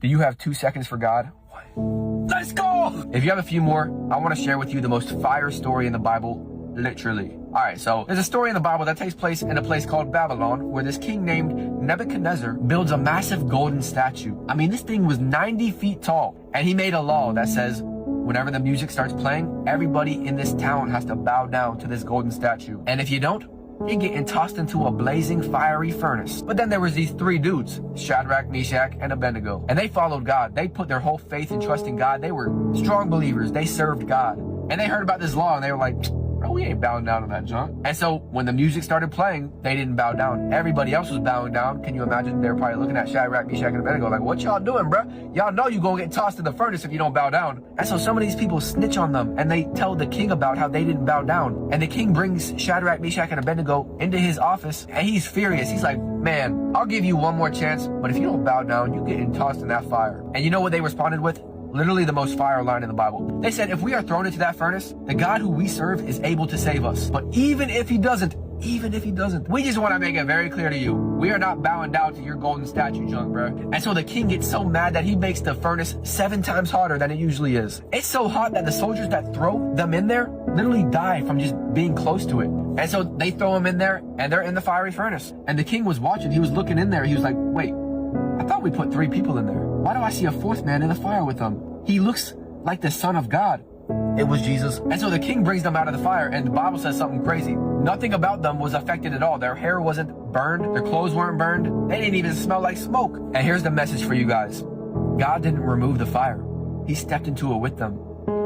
Do you have 2 seconds for God? Let's go! If you have a few more, I want to share with you the most fire story in the Bible, literally. Alright, so there's a story in the Bible that takes place in a place called Babylon, where this king named Nebuchadnezzar builds a massive golden statue. I mean, this thing was 90 feet tall, and he made a law that says whenever the music starts playing, everybody in this town has to bow down to this golden statue. And if you don't, you're getting tossed into a blazing fiery furnace. But then there was these 3 dudes, Shadrach, Meshach, and Abednego. And they followed God. They put their whole faith and trust in God. They were strong believers. They served God. And they heard about this law and they were like, bro, we ain't bowing down to that junk. And so when the music started playing, they didn't bow down. Everybody else was bowing down. Can you imagine? They were probably looking at Shadrach, Meshach, and Abednego like, what y'all doing, bro? Y'all know you gonna get tossed in the furnace if you don't bow down. And so some of these people snitch on them and they tell the king about how they didn't bow down. And the king brings Shadrach, Meshach, and Abednego into his office and he's furious. He's like, man, I'll give you one more chance, but if you don't bow down, you're getting tossed in that fire. And you know what they responded with? Literally the most fire line in the Bible. They said, if we are thrown into that furnace, the God who we serve is able to save us. But even if he doesn't, we just want to make it very clear to you, we are not bowing down to your golden statue junk, bro. And so the king gets so mad that he makes the furnace 7 times hotter than it usually is. It's so hot that the soldiers that throw them in there literally die from just being close to it. And so they throw them in there and they're in the fiery furnace. And the king was watching, he was looking in there. He was like, wait, I thought we put 3 people in there. Why do I see a 4th man in the fire with them? He looks like the Son of God. It was Jesus. And so the king brings them out of the fire, and the Bible says something crazy. Nothing about them was affected at all. Their hair wasn't burned. Their clothes weren't burned. They didn't even smell like smoke. And here's the message for you guys. God didn't remove the fire. He stepped into it with them.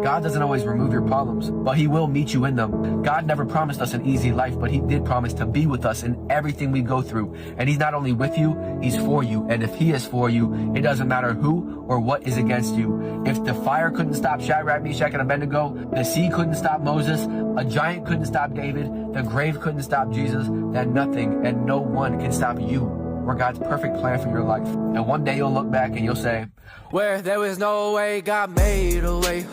God doesn't always remove your problems, but he will meet you in them. God never promised us an easy life, but he did promise to be with us in everything we go through. And he's not only with you, he's for you. And if he is for you, it doesn't matter who or what is against you. If the fire couldn't stop Shadrach, Meshach, and Abednego, the sea couldn't stop Moses, a giant couldn't stop David, the grave couldn't stop Jesus, then nothing and no one can stop you or God's perfect plan for your life. And one day you'll look back and you'll say, where there was no way, God made a way.